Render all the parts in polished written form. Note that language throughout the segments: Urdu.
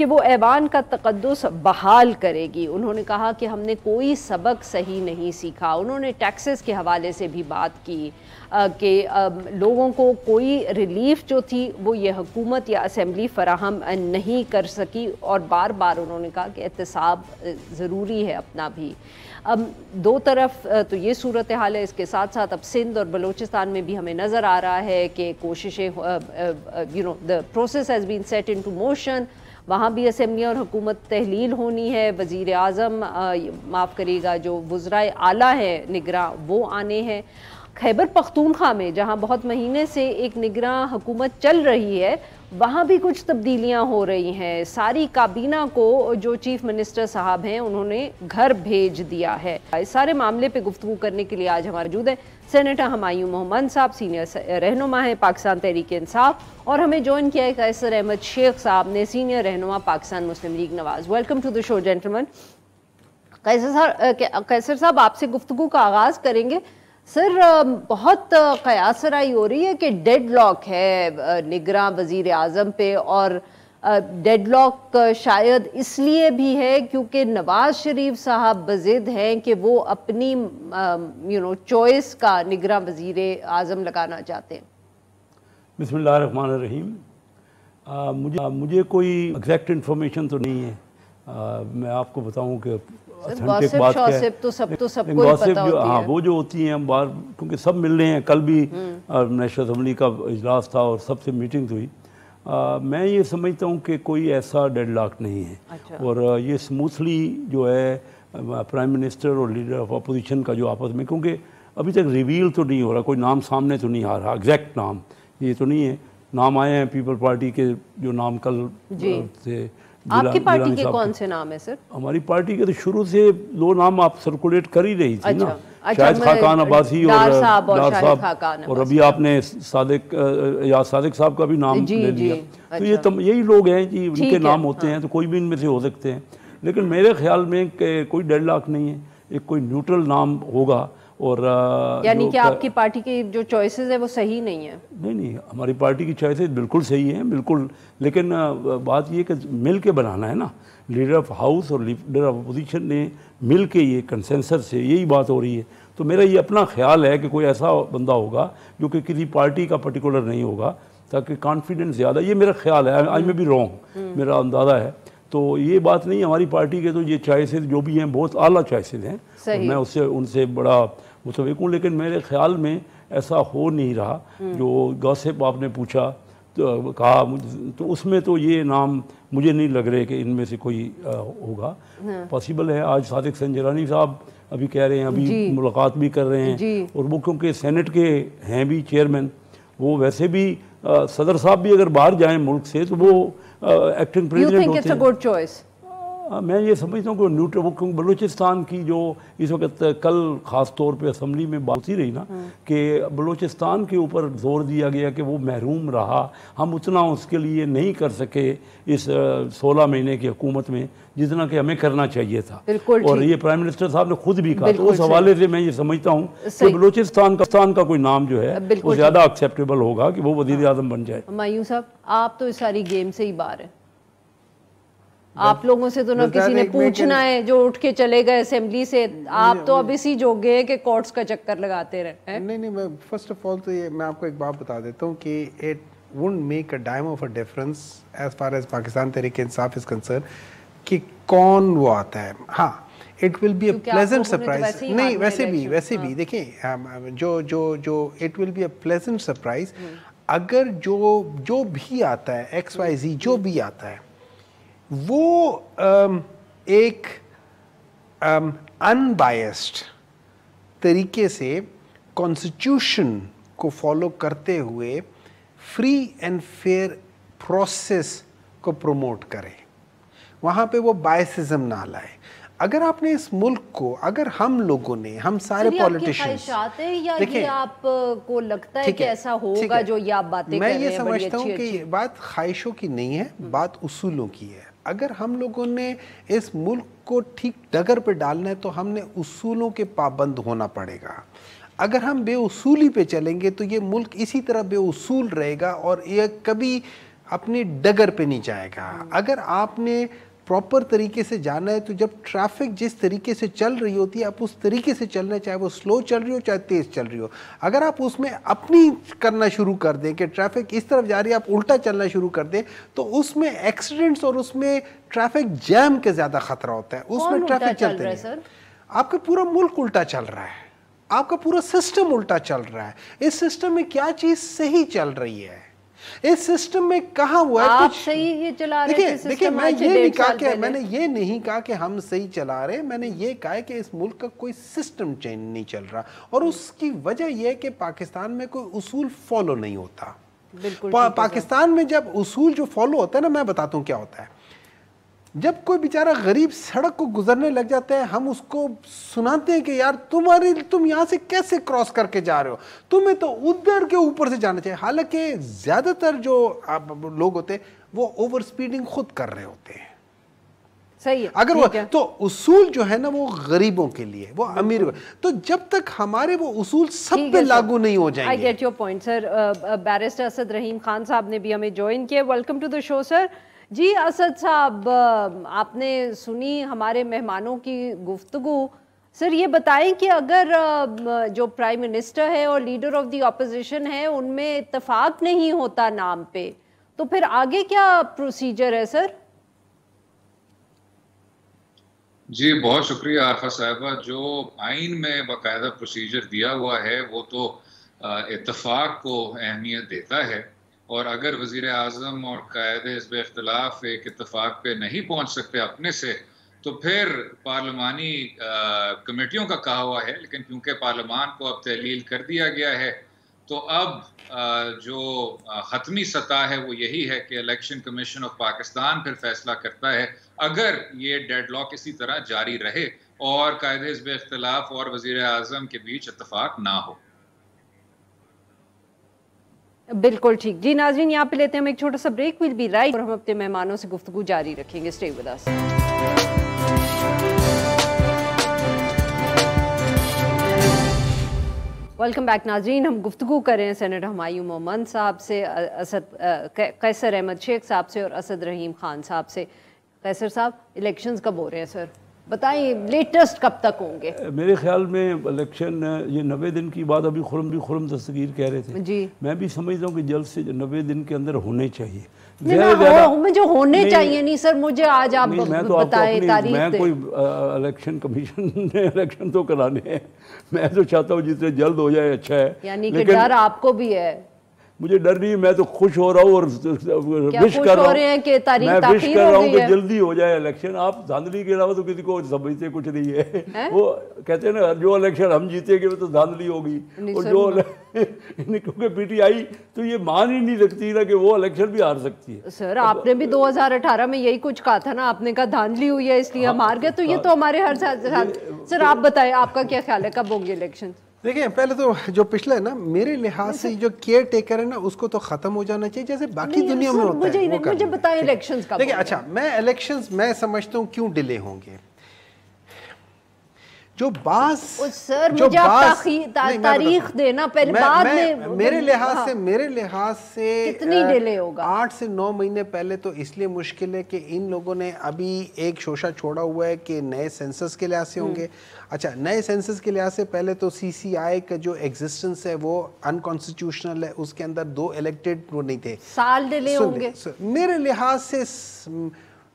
کہ وہ ایوان کا تقدس بحال کرے گی. انہوں نے کہا کہ ہم نے کوئی سبق صحیح نہیں سیکھا. انہوں نے ٹیکسز کے حوالے سے بھی بات کی کہ لوگوں کو کوئی ریلیف جو تھی وہ یہ حکومت یا اسمبلی فراہم نہیں کر سکی, اور بار بار انہوں نے کہا کہ احتساب ضروری ہے اپنا بھی. اب دو طرف تو یہ صورتحال ہے, اس کے ساتھ ساتھ اب سندھ اور بلوچستان میں بھی ہمیں نظر آ رہا ہے کہ کوششیں the process has been set into motion. وہاں بھی اسمبلی اور حکومت تحلیل ہونی ہے. وزیر اعظم معاف کریے گا جو وزرائے اعلیٰ ہیں نگراں وہ آنے ہیں. خیبر پختونخوا میں جہاں بہت مہینے سے ایک نگراں حکومت چل رہی ہے وہاں بھی کچھ تبدیلیاں ہو رہی ہیں. ساری کابینہ کو جو چیف منسٹر صاحب ہیں انہوں نے گھر بھیج دیا ہے. اس سارے معاملے پہ گفتگو کرنے کے لیے آج ہمارے موجود ہیں سینیٹر ہمایوں محمد صاحب, سینئر رہنما ہیں پاکستان تحریک انصاف, اور ہمیں جوائن کیا ہے قیصر احمد شیخ صاحب نے, سینئر رہنما Pakistan Muslim League Nawaz. Welcome to the show gentleman. Qaiser sahab آپ سے گفتگو کا آغاز کریں گے. سر, بہت قیاس رائے ہو رہی ہے کہ ڈیڈ لاک ہے نگراں وزیر اعظم پہ, اور ڈیڈ لاک شاید اس لیے بھی ہے کیونکہ نواز شریف صاحب بضد ہیں کہ وہ اپنی چوائس کا نگراں وزیر اعظم لگانا چاہتے ہیں. بسم اللہ الرحمن الرحیم. مجھے کوئی ایگزیکٹ انفارمیشن تو نہیں ہے. میں آپ کو بتاؤں کہ گوسپ شوسپ تو سب کو ہی پتہ ہوتی ہے. ہاں, وہ جو ہوتی ہیں بار, کیونکہ سب مل رہے ہیں. کل بھی نیشنل اسمبلی کا اجلاس تھا اور سب سے میٹنگ ہوئی. میں یہ سمجھتا ہوں کہ کوئی ایسا ڈیڈ لاک نہیں ہے, اور یہ سموتھلی جو ہے پرائم منسٹر اور لیڈر آف اپوزیشن کا جو آپس میں, کیونکہ ابھی تک ریویل تو نہیں ہو رہا, کوئی نام سامنے تو نہیں آ رہا, ایگزیکٹ نام یہ تو نہیں ہے. نام آئے ہیں پیپل پارٹی کے جو نام کل تھے. آپ کی پارٹی کے کون سے نام ہے سر؟ ہماری پارٹی کے تو شروع سے 2 نام آپ سرکولیٹ کر ہی رہی تھی نا, شاہد خاقان عباسی اور ڈار صاحب, اور ابھی آپ نے صادق صاحب کا بھی نام لے لیا. تو یہی لوگ ہیں جی, ان کے نام ہوتے ہیں, تو کوئی بھی ان میں سے ہو سکتے ہیں. لیکن میرے خیال میں کہ کوئی ڈیڈ لاک نہیں ہے, ایک کوئی نیوٹرل نام ہوگا. اور یعنی کہ آپ کی پارٹی کی جو چوائسز ہیں وہ صحیح نہیں ہیں؟ نہیں, ہماری پارٹی کی چوائسز بالکل صحیح ہیں, بالکل. لیکن بات یہ کہ مل کے بنانا ہے نا. لیڈر آف ہاؤس اور لیڈر آف اپوزیشن نے مل کے یہ کنسنسس سے یہی بات ہو رہی ہے. تو میرا یہ اپنا خیال ہے کہ کوئی ایسا بندہ ہوگا جو کہ کسی پارٹی کا پرٹیکولر نہیں ہوگا, تاکہ کانفیڈنس زیادہ, یہ میرا خیال ہے. آئی میں بھی رانگ, میرا اندازہ ہے. تو یہ بات نہیں, ہماری پارٹی کے تو یہ چوائسز جو بھی ہیں بہت اعلیٰ چوائسز ہیں, میں ان سے بڑا متفق ہوں. لیکن میرے خیال میں ایسا ہو نہیں رہا. جو گوسپ آپ نے پوچھا تو کہا, تو اس میں تو یہ نام مجھے نہیں لگ رہے کہ ان میں سے کوئی ہوگا. پاسبل ہے. آج صادق سنجرانی صاحب ابھی کہہ رہے ہیں, ابھی ملاقات بھی کر رہے ہیں, اور وہ کیونکہ سینٹ کے ہیں بھی چیئرمین, وہ ویسے بھی صدر صاحب بھی اگر باہر جائیں ملک سے تو وہ ایکٹنگ پریزیڈنٹ ہوتے ہیں. میں یہ سمجھتا ہوں کہ نیوٹرل, بلوچستان کی جو اس وقت کل خاص طور پہ اسمبلی میں بات ہی رہی نا, کہ بلوچستان کے اوپر زور دیا گیا کہ وہ محروم رہا, ہم اتنا اس کے لیے نہیں کر سکے اس 16 مہینے کی حکومت میں جتنا کہ ہمیں کرنا چاہیے تھا. اور یہ پرائم منسٹر صاحب نے خود بھی کہا. تو اس حوالے سے میں یہ سمجھتا ہوں کہ بلوچستان کا کوئی نام جو ہے وہ زیادہ ایکسیپٹیبل ہوگا کہ وہ وزیر اعظم بن جائے. ہمایوں صاحب, آپ تو اس ساری گیم سے ہی باہر ہیں. آپ لوگوں سے تو نہ کسی نے پوچھنا ہے, جو اٹھ کے چلے گئے اسمبلی سے. آپ تو اب اسی جوگے ہیں کہ کورٹس کا چکر لگاتے رہے. نہیں, میں فرسٹ آف آل تو یہ میں آپ کو ایک بات بتا دیتا ہوں کہ it won't make a ڈائم of a difference as far as Pakistan Tehreek Insaf is concern کہ کون وہ آتا ہے. ہاں, it will be a pleasant surprise. نہیں, ویسے بھی دیکھیں, جو it will be a pleasant surprise اگر جو بھی آتا ہے XYZ جو بھی آتا ہے وہ ایک انبائسڈ طریقے سے کانسٹیٹیوشن کو فالو کرتے ہوئے فری اینڈ فیئر پروسیس کو پروموٹ کرے, وہاں پہ وہ بائسزم نہ لائے. اگر آپ نے اس ملک کو, اگر ہم لوگوں نے, ہم سارے پولیٹیشنز, دیکھیں آپ کو لگتا ہے کہ ایسا ہوگا جو یہ آپ باتیں کر رہے ہیں, میں یہ سمجھتا ہوں کہ یہ بات خواہشوں کی نہیں ہے, بات اصولوں کی ہے. اگر ہم لوگوں نے اس ملک کو ٹھیک ڈگر پہ ڈالنا ہے تو ہم نے اصولوں کے پابند ہونا پڑے گا. اگر ہم بے اصولی پہ چلیں گے تو یہ ملک اسی طرح بے اصول رہے گا, اور یہ کبھی اپنی ڈگر پہ نہیں جائے گا. اگر آپ نے پراپر طریقے سے جانا ہے تو جب ٹریفک جس طریقے سے چل رہی ہوتی ہے آپ اس طریقے سے چلنا ہے, چاہے وہ سلو چل رہی ہو چاہے تیز چل رہی ہو. اگر آپ اس میں اپنی کرنا شروع کر دیں کہ ٹریفک اس طرف جا رہی ہے آپ الٹا چلنا شروع کر دیں تو اس میں ایکسیڈنٹس اور اس میں ٹریفک جیم کے زیادہ خطرہ ہوتا ہے. اس میں ٹریفک چلتے ہیں, آپ کا پورا ملک الٹا چل رہا ہے, آپ کا پورا سسٹم الٹا چل رہا ہے. اس سسٹم میں کیا چیز صحیح چل رہی ہے, اس سسٹم میں کہاں ہوا ہے آپ صحیح یہ چلا رہے تھے. دیکھیں میں یہ نہیں کہا کہ میں نے یہ نہیں کہا کہ ہم صحیح چلا رہے, میں نے یہ کہا ہے کہ اس ملک کا کوئی سسٹم چینج نہیں چل رہا اور اس کی وجہ یہ ہے کہ پاکستان میں کوئی اصول فالو نہیں ہوتا. پاکستان میں جب اصول جو فالو ہوتا ہے نا, میں بتاتا ہوں کیا ہوتا ہے. جب کوئی بیچارہ غریب سڑک کو گزرنے لگ جاتا ہے ہم اس کو سناتے ہیں کہ یار تم یہاں سے کیسے کراس کر کے جا رہے ہو, تمہیں تو ادھر کے اوپر سے جانا چاہیے. حالانکہ زیادہ تر جو لوگ ہوتے ہیں وہ اوور سپیڈنگ خود کر رہے ہوتے ہیں. صحیح ہے, اگر وہ تو اصول جو ہے نا وہ غریبوں کے لیے, وہ امیر, تو جب تک ہمارے وہ اصول سب پہ لاگو نہیں ہو جائیں گے. I get your point sir. Barrister Asad Rahim Khan sahab نے بھی ہمیں جوائن کیا. Welcome to the show sir. جی اسد صاحب, آپ نے سنی ہمارے مہمانوں کی گفتگو. سر یہ بتائیں کہ اگر جو پرائم منسٹر ہے اور لیڈر آف دی اپوزیشن ہے ان میں اتفاق نہیں ہوتا نام پہ تو پھر آگے کیا پروسیجر ہے سر؟ جی بہت شکریہ عارفہ صاحبہ. جو آئین میں باقاعدہ پروسیجر دیا ہوا ہے وہ تو اتفاق کو اہمیت دیتا ہے, اور اگر وزیر اعظم اور قائد حزب اختلاف ایک اتفاق پہ نہیں پہنچ سکتے اپنے سے تو پھر پارلیمانی کمیٹیوں کا کہا ہوا ہے. لیکن کیونکہ پارلیمان کو اب تحلیل کر دیا گیا ہے تو اب جو حتمی سطح ہے وہ یہی ہے کہ الیکشن کمیشن آف پاکستان پھر فیصلہ کرتا ہے اگر یہ ڈیڈ لاک اسی طرح جاری رہے اور قائد حزب اختلاف اور وزیر اعظم کے بیچ اتفاق نہ ہو. بالکل ٹھیک. جی ناظرین یہاں پہ لیتے ہیں ہم ایک چھوٹا سا بریک. ویل بی رائٹ اور ہم اپنے مہمانوں سے گفتگو جاری رکھیں گے. Stay with us. Welcome back ناظرین. ہم گفتگو کر رہے ہیں سینیٹر ہمایوں مومند صاحب سے, قیصر احمد شیخ صاحب سے اور اسد رحیم خان صاحب سے. قیصر صاحب, الیکشنز کب ہو رہے ہیں سر؟ بتائیں لیٹسٹ کب تک ہوں گے؟ میرے خیال میں الیکشن یہ 90 دن کی بات ابھی خرم دستگیر کہہ رہے تھے. جی میں بھی سمجھتا ہوں کہ جلد سے 90 دن کے اندر ہونے چاہیے. مجھے ہونے چاہیے نہیں سر, مجھے آج آپ بتائیں تاریخ. میں کوئی الیکشن کمیشن نے الیکشن تو کرانے ہیں, میں تو چاہتا ہوں جتنے جلد ہو جائے اچھا ہے. یعنی کہ ڈر آپ کو بھی ہے؟ مجھے ڈر نہیں, میں تو خوش ہو رہا ہوں اور وش کر رہا ہوں, میں وش کر رہا ہوں کہ جلدی ہو جائے الیکشن. آپ دھاندلی کے علاوہ تو کسی کو سمجھتے کچھ نہیں ہے. وہ کہتے ہیں نا جو الیکشن ہم جیتے گے وہ تو دھاندلی ہوگی, اور جو کیونکہ پی ٹی آئی تو یہ مان ہی نہیں سکتی نا کہ وہ الیکشن بھی ہار سکتی ہے. سر آپ نے بھی 2018 میں یہی کچھ کہا تھا نا, آپ نے کہا دھاندلی ہوئی ہے اس لیے ہم ہار گئے, تو یہ تو ہمارے ہر ساتھ. سر آپ بتائیں آپ کا کیا خیال ہے کب ہوں گے الیکشن؟ دیکھیں پہلے تو جو پچھلا ہے نا میرے لحاظ سے جو کیئر ٹیکر ہے نا اس کو تو ختم ہو جانا چاہیے جیسے باقی دنیا میں ہوتا ہے. مجھے بتائیں الیکشنز کب؟ دیکھیں اچھا میں الیکشنز میں سمجھتا ہوں کیوں ڈیلے ہوں گے. جو بعض سر مجھے آپ تاریخ دینا پہلے, بعد میں میرے لحاظ سے کتنی ڈیلے ہوگا؟ 8 سے 9 مہینے پہلے تو اس لیے مشکل ہے کہ ان لوگوں نے ابھی ایک شوشہ چھوڑا ہوا ہے کہ نئے سینسس کے لحاظ سے ہوں گے. اچھا نئے سینسس کے لحاظ سے پہلے تو سی سی آئی کا جو ایگزسٹنس ہے وہ انکانسٹیٹیوشنل ہے, اس کے اندر 2 الیکٹڈ وہ نہیں تھے. سال ڈیلے ہوں گے میرے لحاظ سے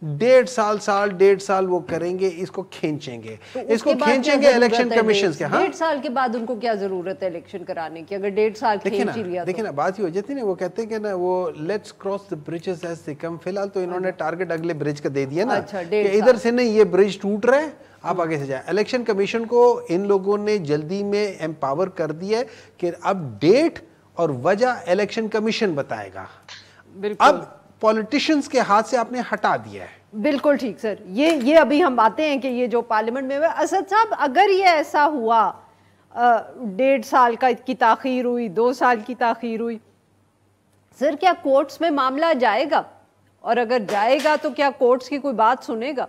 1.5 سال وہ کریں گے, اس کو کھینچیں گے الیکشن کمیشنز کے. 1.5 سال کے بعد ان کو کیا ضرورت ہے الیکشن کرانے کی اگر 1.5 سال کھینچ ہی لیا؟ دیکھیں نا بات یہ ہو جاتی ہے نا, وہ کہتے ہیں کہ نا وہ let's cross the bridges as they come. فی الحال تو انہوں نے ٹارگٹ اگلے برج کا دے دیا نا کہ ادھر سے نہیں, یہ برج ٹوٹ رہا ہے آپ آگے سے جائیں. الیکشن کمیشن کو ان لوگوں نے جلدی میں امپاور کر دیا ہے کہ اب ڈیٹ اور وجہ الیکشن کمیشن بتائے گا. اب پولیٹیشینز کے ہاتھ سے آپ نے ہٹا دیا ہے. بالکل ٹھیک سر. یہ ابھی ہم باتیں ہیں کہ یہ جو پارلیمنٹ میں اسد صاحب اگر یہ ایسا ہوا 1.5 سال کی تاخیر ہوئی, 2 سال کی تاخیر ہوئی, سر کیا کورٹس میں معاملہ جائے گا؟ اور اگر جائے گا تو کیا کورٹس کی کوئی بات سنے گا؟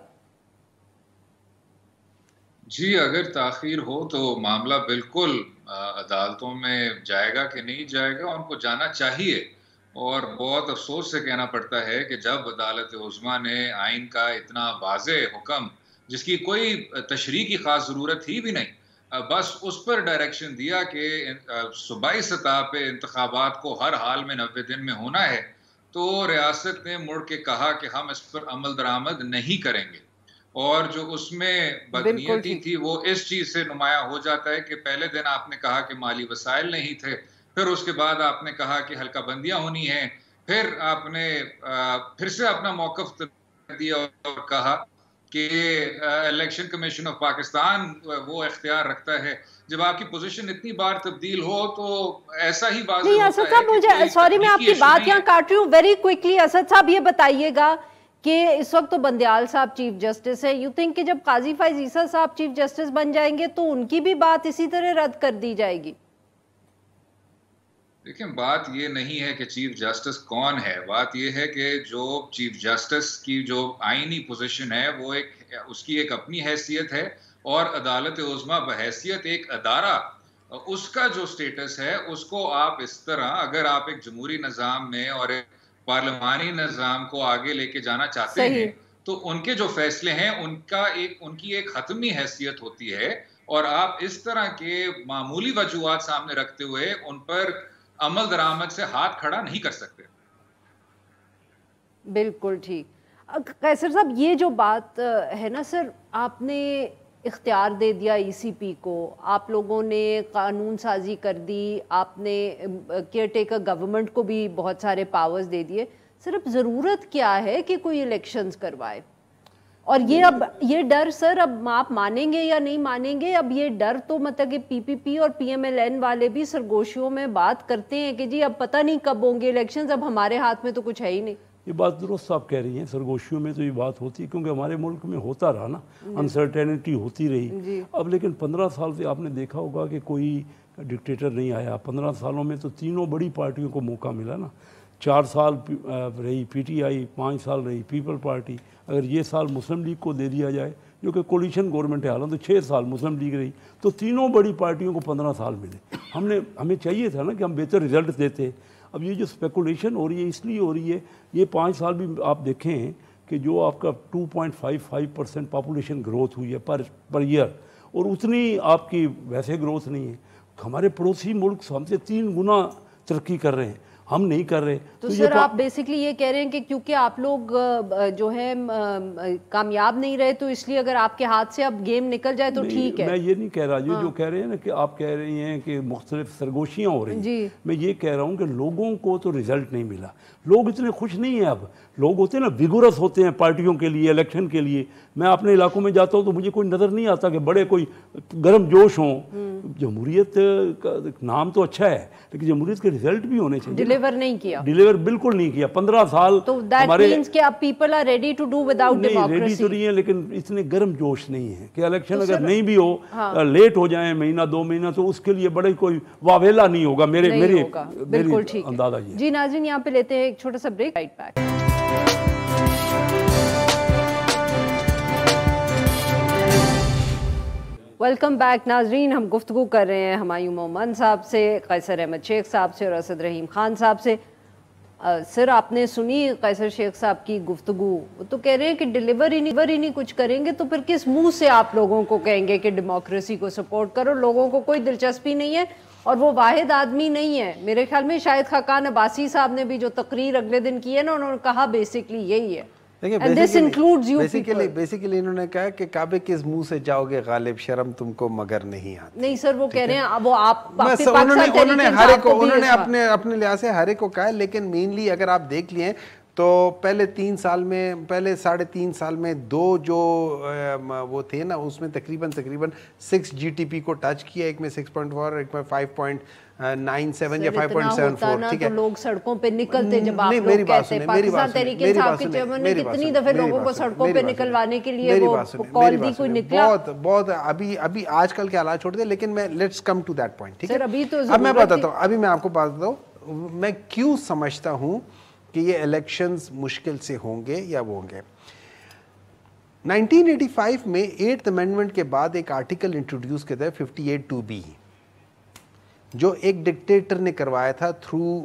جی اگر تاخیر ہو تو معاملہ بالکل عدالتوں میں جائے گا کہ نہیں جائے گا, ان کو جانا چاہیے. اور بہت افسوس سے کہنا پڑتا ہے کہ جب عدالت عظمیٰ نے آئین کا اتنا واضح حکم جس کی کوئی تشریح کی خاص ضرورت ہی بھی نہیں، بس اس پر ڈائریکشن دیا کہ صوبائی سطح پہ انتخابات کو ہر حال میں 90 دن میں ہونا ہے، تو ریاست نے مڑ کے کہا کہ ہم اس پر عمل درآمد نہیں کریں گے. اور جو اس میں بدنیتی تھی وہ اس چیز سے نمایاں ہو جاتا ہے کہ پہلے دن آپ نے کہا کہ مالی وسائل نہیں تھے، پھر اس کے بعد آپ نے کہا کہ حلقہ بندیاں ہونی ہیں، پھر آپ نے پھر سے اپنا موقف دیا اور کہا کہ الیکشن کمیشن آف پاکستان وہ اختیار رکھتا ہے. جب آپ کی پوزیشن اتنی بار تبدیل ہو تو ایسا ہی واضح ہوتا ہے. اسد صاحب مجھے سوری میں آپ کی بات یہاں کاٹ رہی ہوں ویری کوئکلی. اسد صاحب یہ بتائیے گا کہ اس وقت تو بندیال صاحب چیف جسٹس ہے، یو تھنک کہ جب قاضی فائز عیسیٰ صاحب چیف جسٹس بن جائیں گے تو ان کی بھی بات اسی طرح رد کر دی جائے گی؟ دیکھیں بات یہ نہیں ہے کہ چیف جسٹس کون ہے، بات یہ ہے کہ جو چیف جسٹس کی جو آئینی پوزیشن ہے وہ اس کی ایک اپنی حیثیت ہے، اور عدالت عظمیٰ بحیثیت ایک ادارہ اس کا جو سٹیٹس ہے اس کو آپ اس طرح اگر آپ ایک جمہوری نظام میں اور ایک پارلیمانی نظام کو آگے لے کے جانا چاہتے ہیں تو ان کے جو فیصلے ہیں ان کی ایک حتمی حیثیت ہوتی ہے، اور آپ اس طرح کے معمولی وجوہات سامنے رکھتے ہوئے ان پر عمل درآمد سے ہاتھ کھڑا نہیں کر سکتے. بالکل ٹھیک. قیصر صاحب یہ جو بات ہے نا سر، آپ نے اختیار دے دیا ای سی پی کو، آپ لوگوں نے قانون سازی کر دی، آپ نے کیئر ٹیکر گورنمنٹ کو بھی بہت سارے پاورز دے دیے، صرف ضرورت کیا ہے کہ کوئی الیکشنز کروائے؟ اور یہ ڈر سر اب آپ مانیں گے یا نہیں مانیں گے، اب یہ ڈر تو مطلب کہ پی پی پی اور پی ایم ایل این والے بھی سرگوشیوں میں بات کرتے ہیں کہ جی اب پتہ نہیں کب ہوں گے الیکشنز، اب ہمارے ہاتھ میں تو کچھ ہے ہی نہیں. یہ بات درست آپ کہہ رہی ہیں، سرگوشیوں میں تو یہ بات ہوتی ہے کیونکہ ہمارے ملک میں ہوتا رہا نا، انسرٹینٹی ہوتی رہی. اب لیکن 15 سال سے آپ نے دیکھا ہوگا کہ کوئی ڈکٹیٹر نہیں آیا. 15 سالوں میں تو تینوں بڑی پارٹیوں کو موقع ملا نا. 4 سال رہی پی ٹی آئی، 5 سال رہی پیپل پارٹی. اگر یہ سال مسلم لیگ کو دے دیا جائے جو کہ کولیشن گورنمنٹ ہے حالانکہ 6 سال مسلم لیگ رہی، تو تینوں بڑی پارٹیوں کو 15 سال ملے. ہمیں چاہیے تھا نا کہ ہم بہتر رزلٹ دیتے. اب یہ جو اسپیکولیشن ہو رہی ہے اس لیے ہو رہی ہے، یہ 5 سال بھی آپ دیکھیں کہ جو آپ کا 2.55% پاپولیشن گروتھ ہوئی ہے پر ایئر، اور اتنی آپ کی ویسے گروتھ نہیں ہے. ہمارے پڑوسی ملک ہم سے 3 گنا ترقی کر رہے ہیں، ہم نہیں کر رہے. تو سر آپ بیسیکلی یہ کہہ رہے ہیں کہ کیونکہ آپ لوگ جو ہے کامیاب نہیں رہے تو اس لیے اگر آپ کے ہاتھ سے اب گیم نکل جائے تو ٹھیک ہے. میں یہ نہیں کہہ رہا، یہ جو کہہ رہے ہیں نا کہ آپ کہہ رہی ہیں کہ مختلف سرگوشیاں ہو رہی ہیں، میں یہ کہہ رہا ہوں کہ لوگوں کو تو رزلٹ نہیں ملا. لوگ اتنے خوش نہیں ہیں. اب لوگ ہوتے ہیں نا ویگورس ہوتے ہیں پارٹیوں کے لیے، الیکشن کے لیے. میں اپنے علاقوں میں جاتا ہوں تو مجھے کوئی نظر نہیں آتا کہ بڑے کوئی گرم جوش ہوں. جمہوریت کا نام تو اچھا ہے لیکن جمہوریت کے رزلٹ بھی ہونے چاہیے. ڈیلیور نہیں کیا، ڈیلیور بالکل نہیں کیا. 15 سال تو دیٹ مینس کہ اب people are ready to do without democracy. Ready تو نہیں ہے لیکن اتنے گرم جوش نہیں ہے کہ الیکشن اگر نہیں بھی ہو، لیٹ ہو جائیں مہینہ 2 مہینہ، تو اس کے لیے بڑے کوئی واویلا نہیں ہوگا. میرے اندازہ یہ. جی ناظرین یہاں پہ لیتے ہیں ایک چھوٹا سا break. Right back. Welcome back ناظرین. ہم گفتگو کر رہے ہیں ہمایوں مومن صاحب سے، قیصر احمد شیخ صاحب سے اور اسد رحیم خان صاحب سے. سر آپ نے سنی قیصر شیخ صاحب کی گفتگو، وہ تو کہہ رہے ہیں کہ ڈیلیور ہی نہیں کچھ کریں گے تو پھر کس منہ سے آپ لوگوں کو کہیں گے کہ ڈیموکریسی کو سپورٹ کرو. لوگوں کو کوئی دلچسپی نہیں ہے اور وہ واحد آدمی نہیں ہے. میرے خیال میں شاید خاقان عباسی صاحب نے بھی جو تقریر اگلے دن کی ہے نا، انہوں نے کہا بیسکلی یہی ہے. بیسیکلی انہوں نے کہا کہ کعبے کس منہ سے جاؤ گے غالب، شرم تم کو مگر نہیں آتی. نہیں سر وہ کہہ رہے ہیں وہ آپ انہوں نے اپنے لحاظ سے ہر ایک کو کہا، لیکن مینلی اگر آپ دیکھ لیے تو پہلے 3 سال میں، پہلے 3.5 سال میں 2 جو وہ تھے نا، اس میں تقریباً 6 جی ٹی پی کو ٹچ کیا. ایک میں 6.4 اور ایک میں 5.97 یا 5.74. ٹھیک ہے، لوگ سڑکوں پہ نکلتے جب آپ لوگ کہتے ہیں پاکستان تحریک انصاف کے چیئرمین نے کتنی دفعہ لوگوں کو سڑکوں پہ نکلوانے کے لیے وہ کال دی، کوئی نکلا؟ بہت ابھی آج کل کے حالات چھوڑ دیں، لیکن میں let's come to that point. ٹھیک ہے، اب میں بتاتا ہوں، ابھی میں آپ کو بات بتاؤں میں کیوں سمجھتا ہوں کہ یہ الیکشنز مشکل سے ہوں گے یا وہ ہوں گے. 1985 میں 8th امینڈمنٹ کے بعد ایک آرٹیکل انٹروڈیوس کیا تھا 58(2)B، جو ایک ڈکٹیٹر نے کروایا تھا تھرو